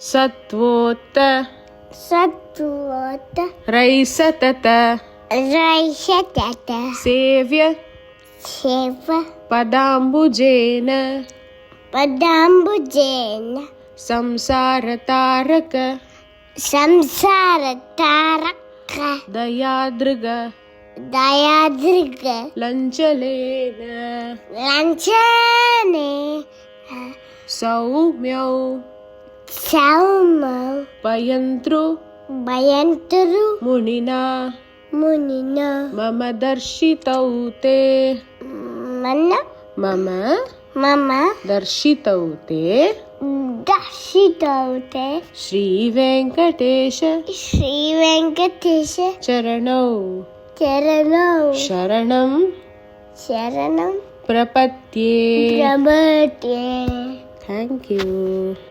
सत्वोत रैसतत सेव्य पदाम्बुजेन संसारतारक दयादृग लञ्चलेन सौम्यौ पयन्तृ मुनिना मम दर्शितौ ते मम दर्शितौ ते श्रीवेङ्कटेश चरणौ शरणं प्रपद्ये. Thank you.